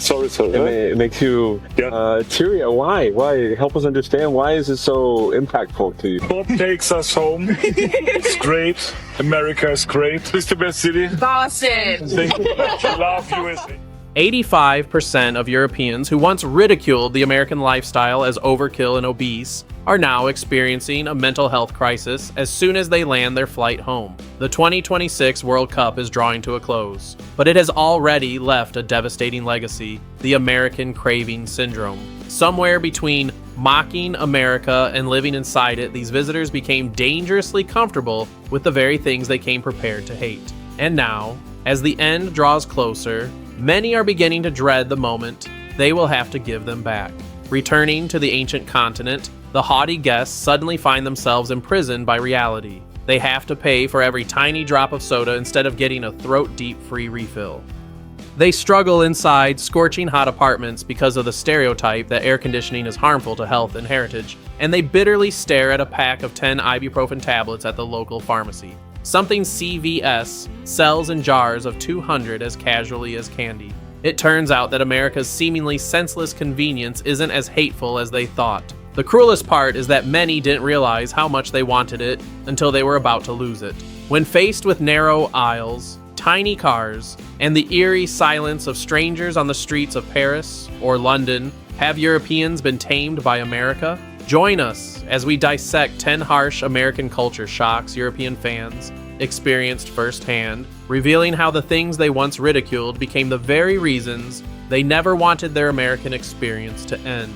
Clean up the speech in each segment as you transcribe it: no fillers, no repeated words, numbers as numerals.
Sorry. It makes you teary. Why? Why? Help us understand. Why is it so impactful to you? What takes us home? It's great. America is great. It's the best city. Boston. Love USA. 85% of Europeans who once ridiculed the American lifestyle as overkill and obese are now experiencing a mental health crisis as soon as they land their flight home. The 2026 World Cup is drawing to a close, but it has already left a devastating legacy, the American craving syndrome. Somewhere between mocking America and living inside it, these visitors became dangerously comfortable with the very things they came prepared to hate. And now, as the end draws closer, many are beginning to dread the moment they will have to give them back. Returning to the ancient continent, the haughty guests suddenly find themselves imprisoned by reality. They have to pay for every tiny drop of soda instead of getting a throat-deep free refill. They struggle inside scorching hot apartments because of the stereotype that air conditioning is harmful to health and heritage, and they bitterly stare at a pack of 10 ibuprofen tablets at the local pharmacy. Something CVS sells in jars of 200 as casually as candy. It turns out that America's seemingly senseless convenience isn't as hateful as they thought. The cruelest part is that many didn't realize how much they wanted it until they were about to lose it. When faced with narrow aisles, tiny cars, and the eerie silence of strangers on the streets of Paris or London, have Europeans been tamed by America? Join us as we dissect 10 harsh American culture shocks European fans experienced firsthand, revealing how the things they once ridiculed became the very reasons they never wanted their American experience to end.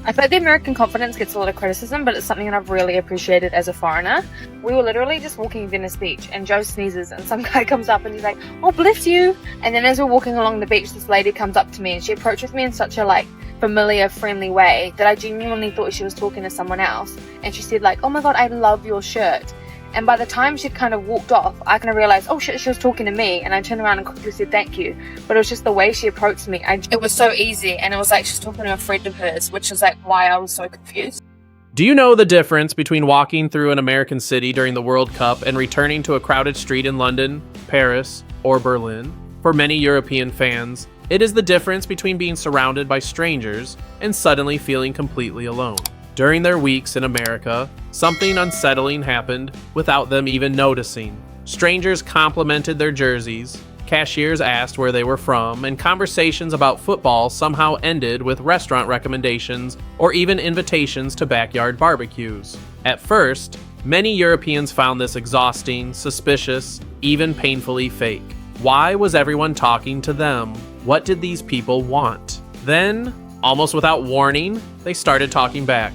I feel like the American confidence gets a lot of criticism, but it's something that I've really appreciated as a foreigner. We were literally just walking Venice Beach and Joe sneezes and some guy comes up and he's like, "Oh, bless you." And then as we're walking along the beach, this lady comes up to me and she approaches me in such a familiar, friendly way that I genuinely thought she was talking to someone else. And she said "Oh my God, I love your shirt." And by the time she'd kind of walked off, I kind of realized, oh shit, she was talking to me. And I turned around and quickly said thank you. But it was just the way she approached me. It was so easy. And it was like she's talking to a friend of hers, which is why I was so confused. Do you know the difference between walking through an American city during the World Cup and returning to a crowded street in London, Paris, or Berlin? For many European fans, it is the difference between being surrounded by strangers and suddenly feeling completely alone. During their weeks in America, something unsettling happened without them even noticing. Strangers complimented their jerseys, cashiers asked where they were from, and conversations about football somehow ended with restaurant recommendations or even invitations to backyard barbecues. At first, many Europeans found this exhausting, suspicious, even painfully fake. Why was everyone talking to them? What did these people want? Then, almost without warning, they started talking back.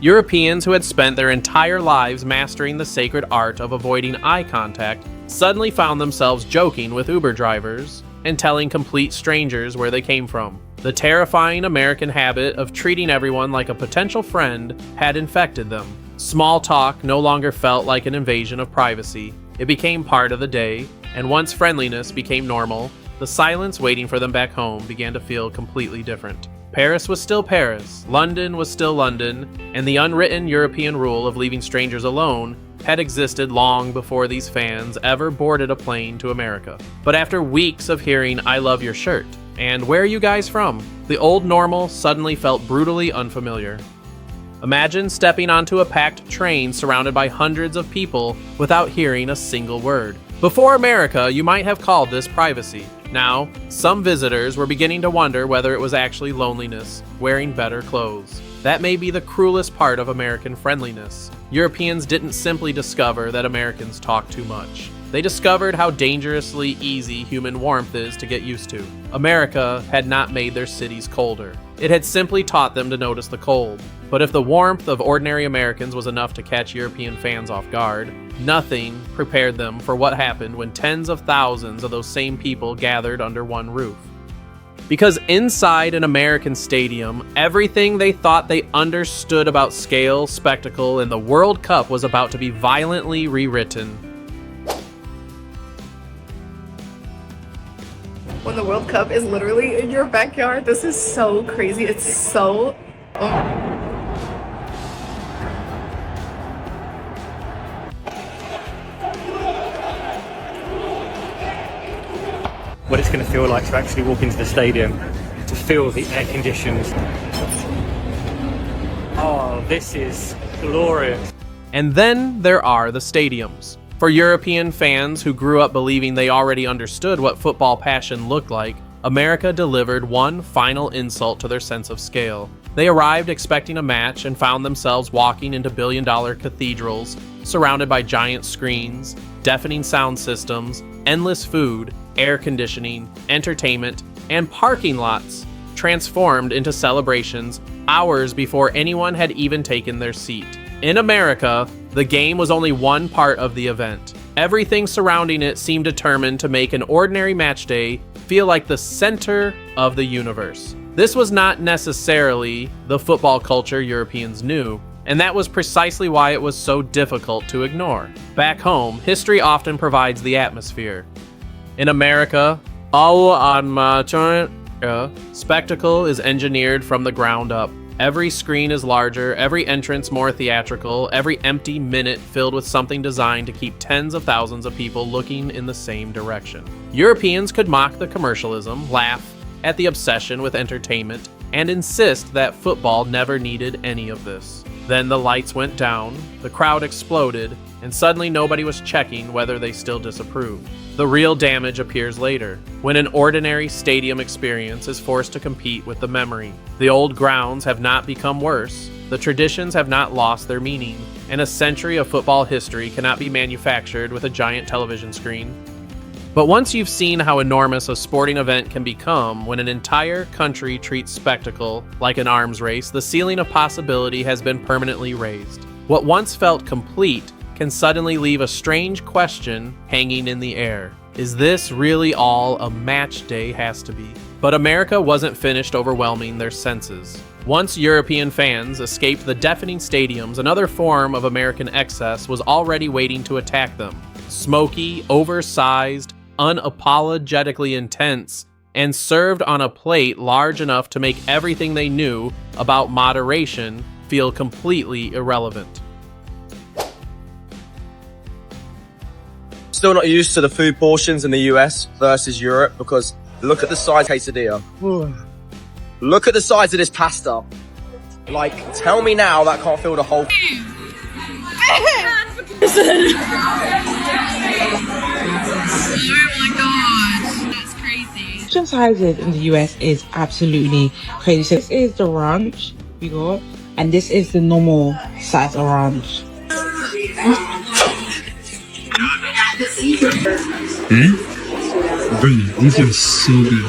Europeans who had spent their entire lives mastering the sacred art of avoiding eye contact suddenly found themselves joking with Uber drivers and telling complete strangers where they came from. The terrifying American habit of treating everyone like a potential friend had infected them. Small talk no longer felt like an invasion of privacy. It became part of the day, and once friendliness became normal, the silence waiting for them back home began to feel completely different. Paris was still Paris, London was still London, and the unwritten European rule of leaving strangers alone had existed long before these fans ever boarded a plane to America. But after weeks of hearing "I love your shirt" and "Where are you guys from?", the old normal suddenly felt brutally unfamiliar. Imagine stepping onto a packed train surrounded by hundreds of people without hearing a single word. Before America, you might have called this privacy. Now, some visitors were beginning to wonder whether it was actually loneliness, wearing better clothes. That may be the cruelest part of American friendliness. Europeans didn't simply discover that Americans talk too much. They discovered how dangerously easy human warmth is to get used to. America had not made their cities colder. It had simply taught them to notice the cold. But if the warmth of ordinary Americans was enough to catch European fans off guard, nothing prepared them for what happened when tens of thousands of those same people gathered under one roof. Because inside an American stadium, everything they thought they understood about scale, spectacle, and the World Cup was about to be violently rewritten. When the World Cup is literally in your backyard, this is so crazy. It's so... what it's going to feel like to actually walk into the stadium, to feel the air conditions. Oh, this is glorious. And then there are the stadiums. For European fans who grew up believing they already understood what football passion looked like, America delivered one final insult to their sense of scale. They arrived expecting a match and found themselves walking into billion-dollar cathedrals, surrounded by giant screens, deafening sound systems, endless food, air conditioning, entertainment, and parking lots transformed into celebrations hours before anyone had even taken their seat. In America, the game was only one part of the event. Everything surrounding it seemed determined to make an ordinary match day feel like the center of the universe. This was not necessarily the football culture Europeans knew, and that was precisely why it was so difficult to ignore. Back home, history often provides the atmosphere. In America, spectacle is engineered from the ground up. Every screen is larger, every entrance more theatrical, every empty minute filled with something designed to keep tens of thousands of people looking in the same direction. Europeans could mock the commercialism, laugh at the obsession with entertainment, and insist that football never needed any of this. Then the lights went down, the crowd exploded, and suddenly nobody was checking whether they still disapproved. The real damage appears later, when an ordinary stadium experience is forced to compete with the memory. The old grounds have not become worse, the traditions have not lost their meaning, and a century of football history cannot be manufactured with a giant television screen. But once you've seen how enormous a sporting event can become when an entire country treats spectacle like an arms race, the ceiling of possibility has been permanently raised. What once felt complete can suddenly leave a strange question hanging in the air. Is this really all a match day has to be? But America wasn't finished overwhelming their senses. Once European fans escaped the deafening stadiums, another form of American excess was already waiting to attack them. Smoky, oversized, unapologetically intense, and served on a plate large enough to make everything they knew about moderation feel completely irrelevant. Still not used to the food portions in the US versus Europe because look at the size of quesadilla. Look at the size of this pasta. Like, tell me now that can't fill the whole. Oh my god, that's crazy. Portion sizes in the US is absolutely crazy. So this is the ranch we got, and this is the normal size of ranch. These are so good.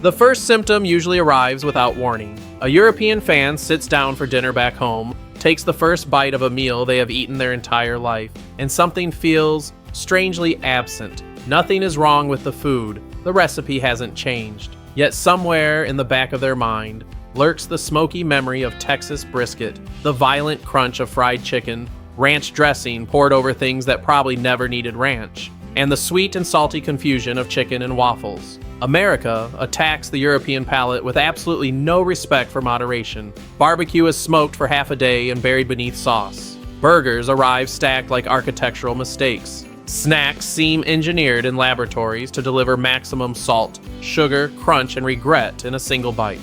The first symptom usually arrives without warning. A European fan sits down for dinner back home, takes the first bite of a meal they have eaten their entire life, and something feels strangely absent. Nothing is wrong with the food. The recipe hasn't changed. Yet somewhere in the back of their mind lurks the smoky memory of Texas brisket, the violent crunch of fried chicken, ranch dressing poured over things that probably never needed ranch, and the sweet and salty confusion of chicken and waffles. America attacks the European palate with absolutely no respect for moderation. Barbecue is smoked for half a day and buried beneath sauce. Burgers arrive stacked like architectural mistakes. Snacks seem engineered in laboratories to deliver maximum salt, sugar, crunch, and regret in a single bite.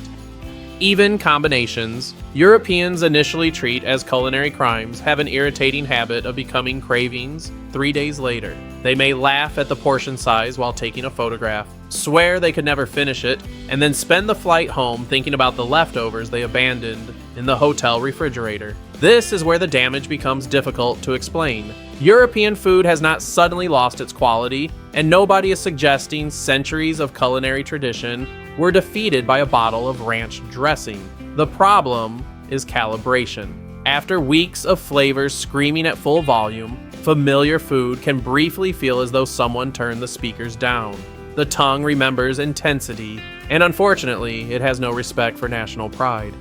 Even combinations Europeans initially treat as culinary crimes have an irritating habit of becoming cravings 3 days later. They may laugh at the portion size while taking a photograph, swear they could never finish it, and then spend the flight home thinking about the leftovers they abandoned in the hotel refrigerator. This is where the damage becomes difficult to explain. European food has not suddenly lost its quality, and nobody is suggesting centuries of culinary tradition were defeated by a bottle of ranch dressing. The problem is calibration. After weeks of flavors screaming at full volume, familiar food can briefly feel as though someone turned the speakers down. The tongue remembers intensity, and unfortunately, it has no respect for national pride.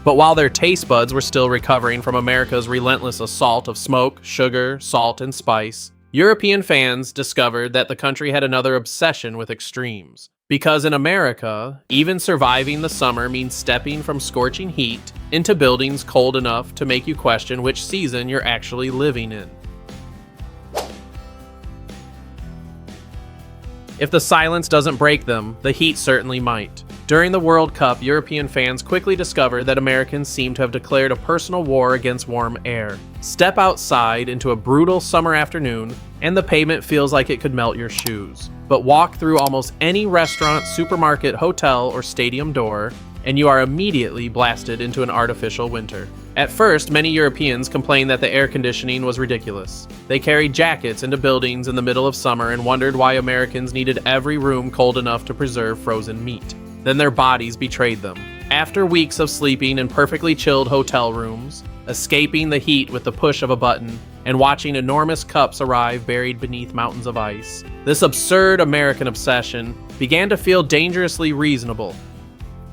But while their taste buds were still recovering from America's relentless assault of smoke, sugar, salt, and spice, European fans discovered that the country had another obsession with extremes. Because in America, even surviving the summer means stepping from scorching heat into buildings cold enough to make you question which season you're actually living in. If the silence doesn't break them, the heat certainly might. During the World Cup, European fans quickly discovered that Americans seem to have declared a personal war against warm air. Step outside into a brutal summer afternoon, and the pavement feels like it could melt your shoes. But walk through almost any restaurant, supermarket, hotel, or stadium door, and you are immediately blasted into an artificial winter. At first, many Europeans complained that the air conditioning was ridiculous. They carried jackets into buildings in the middle of summer and wondered why Americans needed every room cold enough to preserve frozen meat. Then their bodies betrayed them. After weeks of sleeping in perfectly chilled hotel rooms, escaping the heat with the push of a button, and watching enormous cups arrive buried beneath mountains of ice, this absurd American obsession began to feel dangerously reasonable.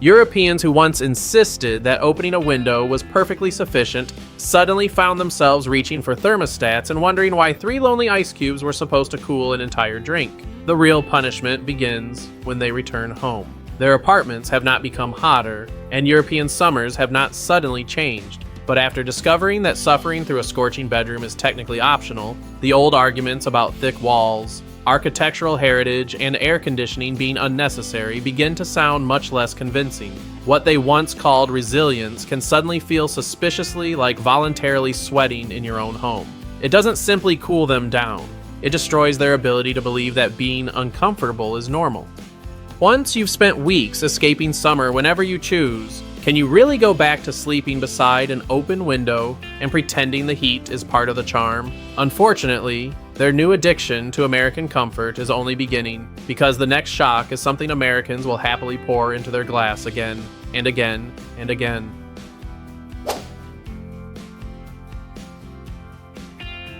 Europeans who once insisted that opening a window was perfectly sufficient suddenly found themselves reaching for thermostats and wondering why 3 lonely ice cubes were supposed to cool an entire drink. The real punishment begins when they return home. Their apartments have not become hotter, and European summers have not suddenly changed. But after discovering that suffering through a scorching bedroom is technically optional, the old arguments about thick walls, architectural heritage, and air conditioning being unnecessary begin to sound much less convincing. What they once called resilience can suddenly feel suspiciously like voluntarily sweating in your own home. It doesn't simply cool them down. It destroys their ability to believe that being uncomfortable is normal. Once you've spent weeks escaping summer whenever you choose, can you really go back to sleeping beside an open window and pretending the heat is part of the charm? Unfortunately, their new addiction to American comfort is only beginning, because the next shock is something Americans will happily pour into their glass again and again and again.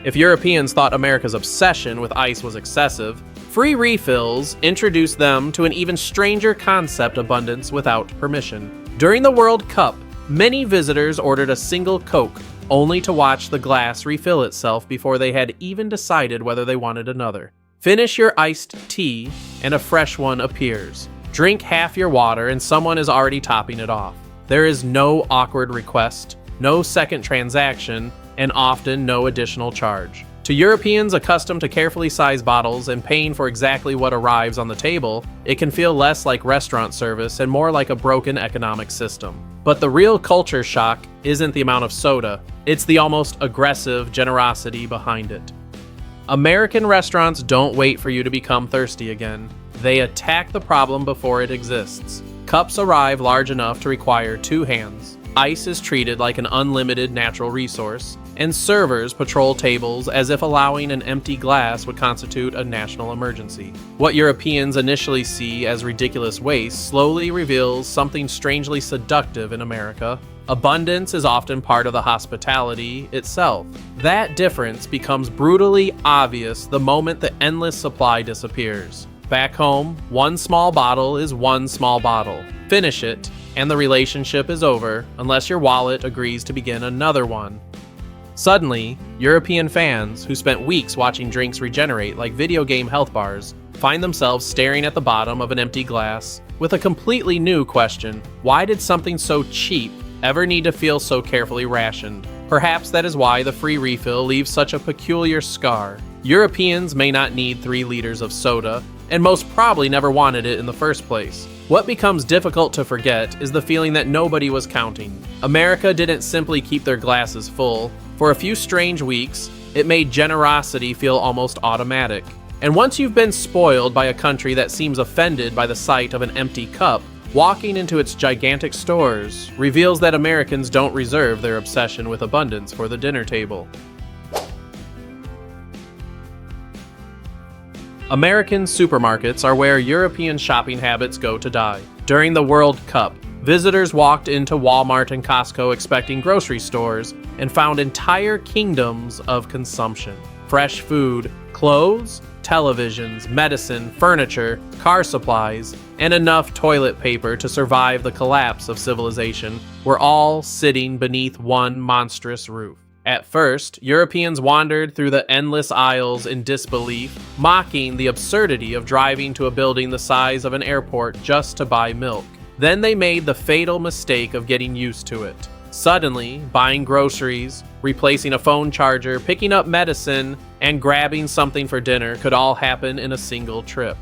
If Europeans thought America's obsession with ice was excessive, free refills introduced them to an even stranger concept: abundance without permission. During the World Cup, many visitors ordered a single Coke, only to watch the glass refill itself before they had even decided whether they wanted another. Finish your iced tea, and a fresh one appears. Drink half your water, and someone is already topping it off. There is no awkward request, no second transaction, and often no additional charge. To Europeans accustomed to carefully sized bottles and paying for exactly what arrives on the table, it can feel less like restaurant service and more like a broken economic system. But the real culture shock isn't the amount of soda, it's the almost aggressive generosity behind it. American restaurants don't wait for you to become thirsty again. They attack the problem before it exists. Cups arrive large enough to require 2 hands. Ice is treated like an unlimited natural resource, and servers patrol tables as if allowing an empty glass would constitute a national emergency. What Europeans initially see as ridiculous waste slowly reveals something strangely seductive in America. Abundance is often part of the hospitality itself. That difference becomes brutally obvious the moment the endless supply disappears. Back home, 1 small bottle is 1 small bottle. Finish it, and the relationship is over unless your wallet agrees to begin another one. Suddenly, European fans, who spent weeks watching drinks regenerate like video game health bars, find themselves staring at the bottom of an empty glass with a completely new question: why did something so cheap ever need to feel so carefully rationed? Perhaps that is why the free refill leaves such a peculiar scar. Europeans may not need 3 liters of soda, and most probably never wanted it in the first place. What becomes difficult to forget is the feeling that nobody was counting. America didn't simply keep their glasses full. For a few strange weeks, it made generosity feel almost automatic. And once you've been spoiled by a country that seems offended by the sight of an empty cup, walking into its gigantic stores reveals that Americans don't reserve their obsession with abundance for the dinner table. American supermarkets are where European shopping habits go to die. During the World Cup, visitors walked into Walmart and Costco expecting grocery stores and found entire kingdoms of consumption. Fresh food, clothes, televisions, medicine, furniture, car supplies, and enough toilet paper to survive the collapse of civilization were all sitting beneath one monstrous roof. At first, Europeans wandered through the endless aisles in disbelief, mocking the absurdity of driving to a building the size of an airport just to buy milk. Then they made the fatal mistake of getting used to it. Suddenly, buying groceries, replacing a phone charger, picking up medicine, and grabbing something for dinner could all happen in a single trip.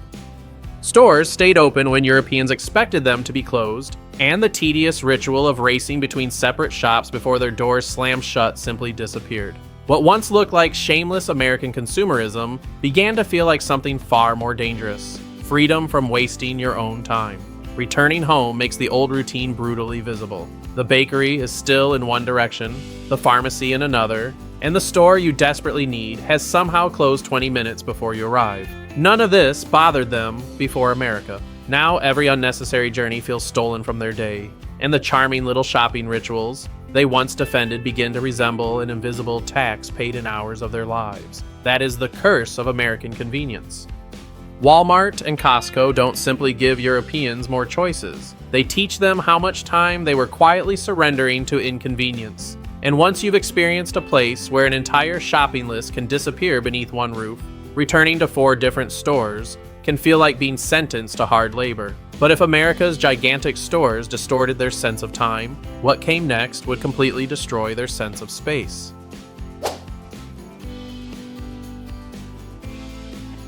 Stores stayed open when Europeans expected them to be closed, and the tedious ritual of racing between separate shops before their doors slammed shut simply disappeared. What once looked like shameless American consumerism began to feel like something far more dangerous: freedom from wasting your own time. Returning home makes the old routine brutally visible. The bakery is still in one direction, the pharmacy in another, and the store you desperately need has somehow closed 20 minutes before you arrive. None of this bothered them before America. Now every unnecessary journey feels stolen from their day, and the charming little shopping rituals they once defended begin to resemble an invisible tax paid in hours of their lives. That is the curse of American convenience. Walmart and Costco don't simply give Europeans more choices. They teach them how much time they were quietly surrendering to inconvenience. And once you've experienced a place where an entire shopping list can disappear beneath one roof, returning to 4 different stores can feel like being sentenced to hard labor. But if America's gigantic stores distorted their sense of time, what came next would completely destroy their sense of space.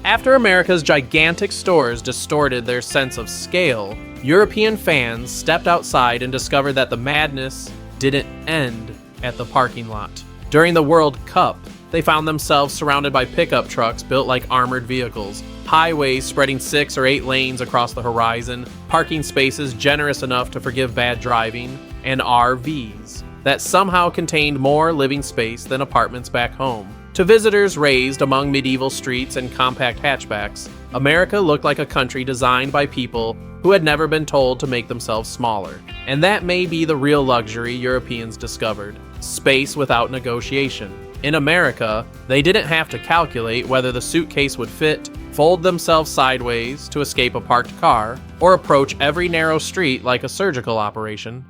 After America's gigantic stores distorted their sense of scale, European fans stepped outside and discovered that the madness didn't end at the parking lot. During the World Cup, they found themselves surrounded by pickup trucks built like armored vehicles, highways spreading 6 or 8 lanes across the horizon, parking spaces generous enough to forgive bad driving, and RVs that somehow contained more living space than apartments back home. To visitors raised among medieval streets and compact hatchbacks, America looked like a country designed by people who had never been told to make themselves smaller. And that may be the real luxury Europeans discovered: space without negotiation. In America, they didn't have to calculate whether the suitcase would fit, fold themselves sideways to escape a parked car, or approach every narrow street like a surgical operation.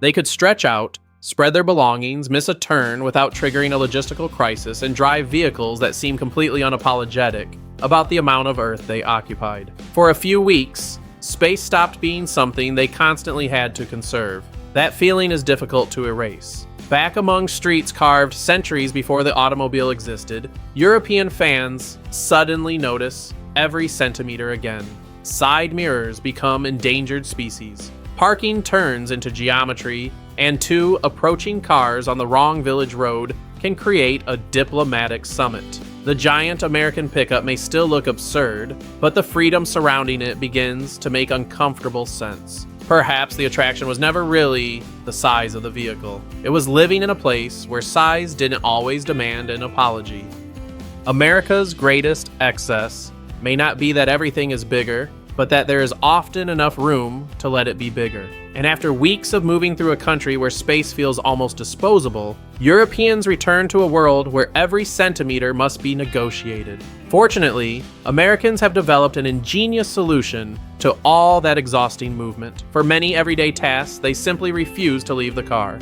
They could stretch out, spread their belongings, miss a turn without triggering a logistical crisis, and drive vehicles that seem completely unapologetic about the amount of Earth they occupied. For a few weeks, space stopped being something they constantly had to conserve. That feeling is difficult to erase. Back among streets carved centuries before the automobile existed, European fans suddenly notice every centimeter again. Side mirrors become endangered species. Parking turns into geometry, and 2 approaching cars on the wrong village road can create a diplomatic summit. The giant American pickup may still look absurd, but the freedom surrounding it begins to make uncomfortable sense. Perhaps the attraction was never really the size of the vehicle. It was living in a place where size didn't always demand an apology. America's greatest excess may not be that everything is bigger, but that there is often enough room to let it be bigger. And after weeks of moving through a country where space feels almost disposable, Europeans return to a world where every centimeter must be negotiated. Fortunately, Americans have developed an ingenious solution to all that exhausting movement. For many everyday tasks, they simply refuse to leave the car.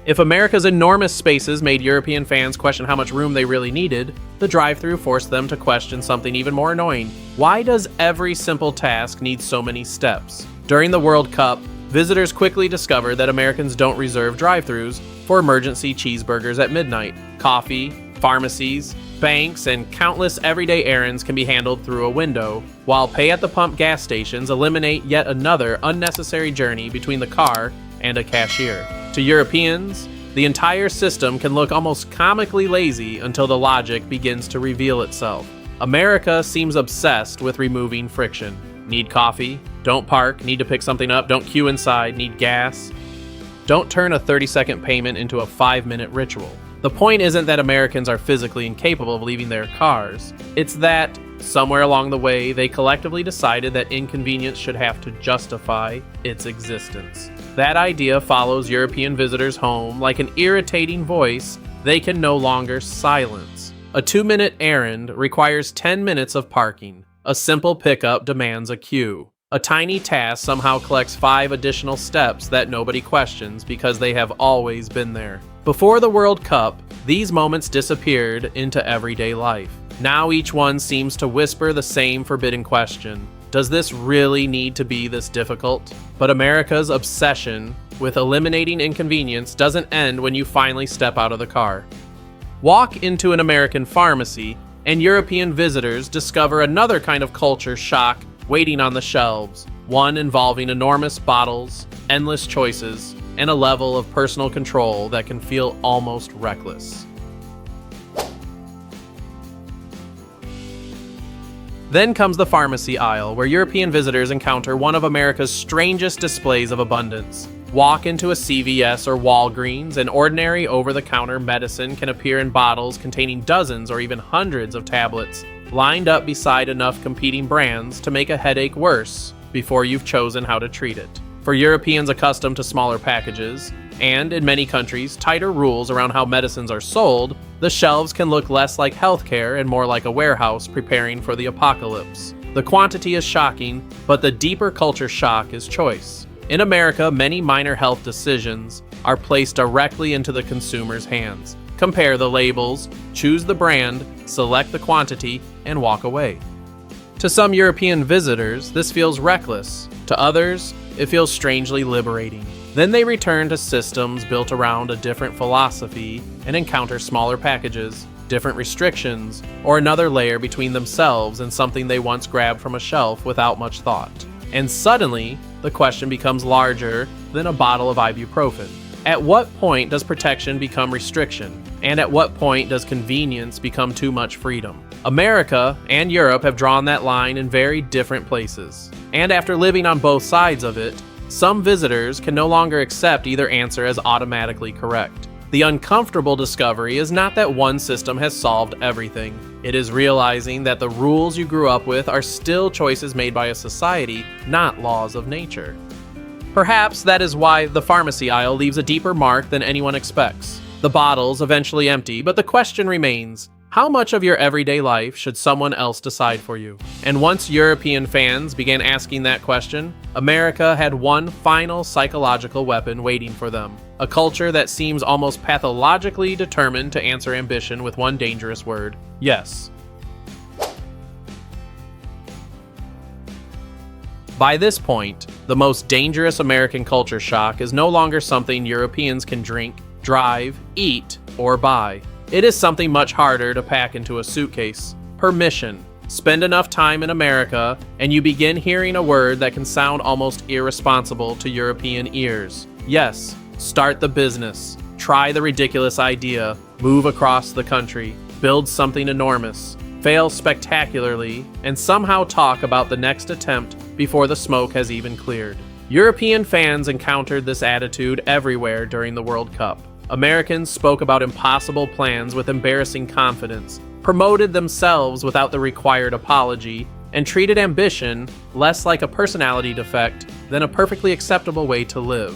If America's enormous spaces made European fans question how much room they really needed, the drive-thru forced them to question something even more annoying. Why does every simple task need so many steps? During the World Cup, visitors quickly discovered that Americans don't reserve drive-thrus for emergency cheeseburgers at midnight. Coffee, pharmacies, banks, and countless everyday errands can be handled through a window, while pay-at-the-pump gas stations eliminate yet another unnecessary journey between the car and a cashier. To Europeans, the entire system can look almost comically lazy until the logic begins to reveal itself. America seems obsessed with removing friction. Need coffee? Don't park. Need to pick something up? Don't queue inside. Need gas? Don't turn a 30-second payment into a 5-minute ritual. The point isn't that Americans are physically incapable of leaving their cars. It's that, somewhere along the way, they collectively decided that inconvenience should have to justify its existence. That idea follows European visitors home like an irritating voice they can no longer silence. A 2-minute errand requires 10 minutes of parking. A simple pickup demands a queue. A tiny task somehow collects 5 additional steps that nobody questions because they have always been there. Before the World Cup, these moments disappeared into everyday life. Now each one seems to whisper the same forbidden question: does this really need to be this difficult? But America's obsession with eliminating inconvenience doesn't end when you finally step out of the car. Walk into an American pharmacy, and European visitors discover another kind of culture shock waiting on the shelves, one involving enormous bottles, endless choices, and a level of personal control that can feel almost reckless. Then comes the pharmacy aisle, where European visitors encounter one of America's strangest displays of abundance. Walk into a CVS or Walgreens, and ordinary over-the-counter medicine can appear in bottles containing dozens or even hundreds of tablets, lined up beside enough competing brands to make a headache worse before you've chosen how to treat it. For Europeans accustomed to smaller packages, and in many countries, tighter rules around how medicines are sold, the shelves can look less like healthcare and more like a warehouse preparing for the apocalypse. The quantity is shocking, but the deeper culture shock is choice. In America, many minor health decisions are placed directly into the consumer's hands. Compare the labels, choose the brand, select the quantity, and walk away. To some European visitors, this feels reckless. To others, it feels strangely liberating. Then they return to systems built around a different philosophy and encounter smaller packages, different restrictions, or another layer between themselves and something they once grabbed from a shelf without much thought. And suddenly, the question becomes larger than a bottle of ibuprofen. At what point does protection become restriction? And at what point does convenience become too much freedom? America and Europe have drawn that line in very different places. And after living on both sides of it, some visitors can no longer accept either answer as automatically correct. The uncomfortable discovery is not that one system has solved everything. It is realizing that the rules you grew up with are still choices made by a society, not laws of nature. Perhaps that is why the pharmacy aisle leaves a deeper mark than anyone expects. The bottles eventually empty, but the question remains, how much of your everyday life should someone else decide for you? And once European fans began asking that question, America had one final psychological weapon waiting for them. A culture that seems almost pathologically determined to answer ambition with one dangerous word: yes. By this point, the most dangerous American culture shock is no longer something Europeans can drink, drive, eat, or buy. It is something much harder to pack into a suitcase: permission. Spend enough time in America, and you begin hearing a word that can sound almost irresponsible to European ears. Yes, start the business, try the ridiculous idea, move across the country, build something enormous, fail spectacularly, and somehow talk about the next attempt before the smoke has even cleared. European fans encountered this attitude everywhere during the World Cup. Americans spoke about impossible plans with embarrassing confidence, promoted themselves without the required apology, and treated ambition less like a personality defect than a perfectly acceptable way to live.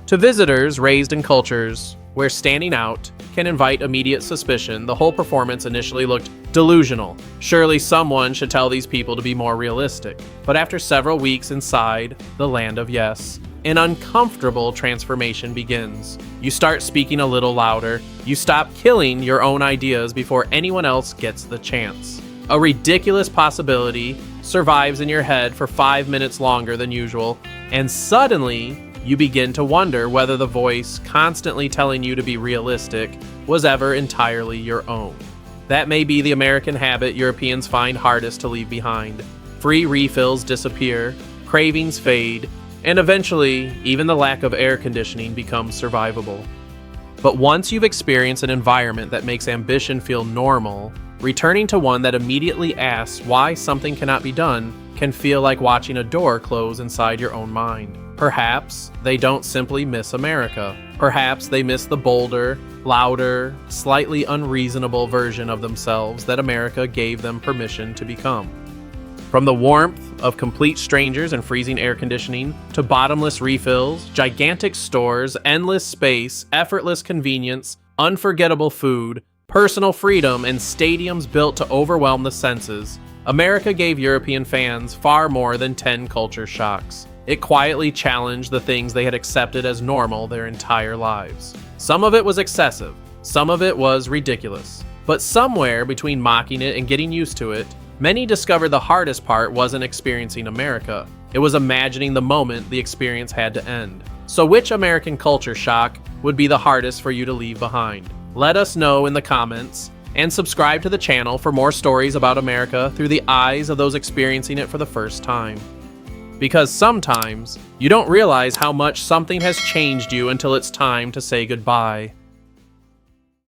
To visitors raised in cultures where standing out can invite immediate suspicion, the whole performance initially looked delusional. Surely someone should tell these people to be more realistic. But after several weeks inside the land of yes, an uncomfortable transformation begins. You start speaking a little louder. You stop killing your own ideas before anyone else gets the chance. A ridiculous possibility survives in your head for 5 minutes longer than usual, and suddenly you begin to wonder whether the voice constantly telling you to be realistic was ever entirely your own. That may be the American habit Europeans find hardest to leave behind. Free refills disappear, cravings fade, and eventually, even the lack of air conditioning becomes survivable. But once you've experienced an environment that makes ambition feel normal, returning to one that immediately asks why something cannot be done can feel like watching a door close inside your own mind. Perhaps they don't simply miss America. Perhaps they miss the bolder, louder, slightly unreasonable version of themselves that America gave them permission to become. From the warmth of complete strangers and freezing air conditioning, to bottomless refills, gigantic stores, endless space, effortless convenience, unforgettable food, personal freedom, and stadiums built to overwhelm the senses, America gave European fans far more than 10 culture shocks. It quietly challenged the things they had accepted as normal their entire lives. Some of it was excessive, some of it was ridiculous. But somewhere between mocking it and getting used to it, many discovered the hardest part wasn't experiencing America. It was imagining the moment the experience had to end. So which American culture shock would be the hardest for you to leave behind? Let us know in the comments, and subscribe to the channel for more stories about America through the eyes of those experiencing it for the first time. Because sometimes, you don't realize how much something has changed you until it's time to say goodbye.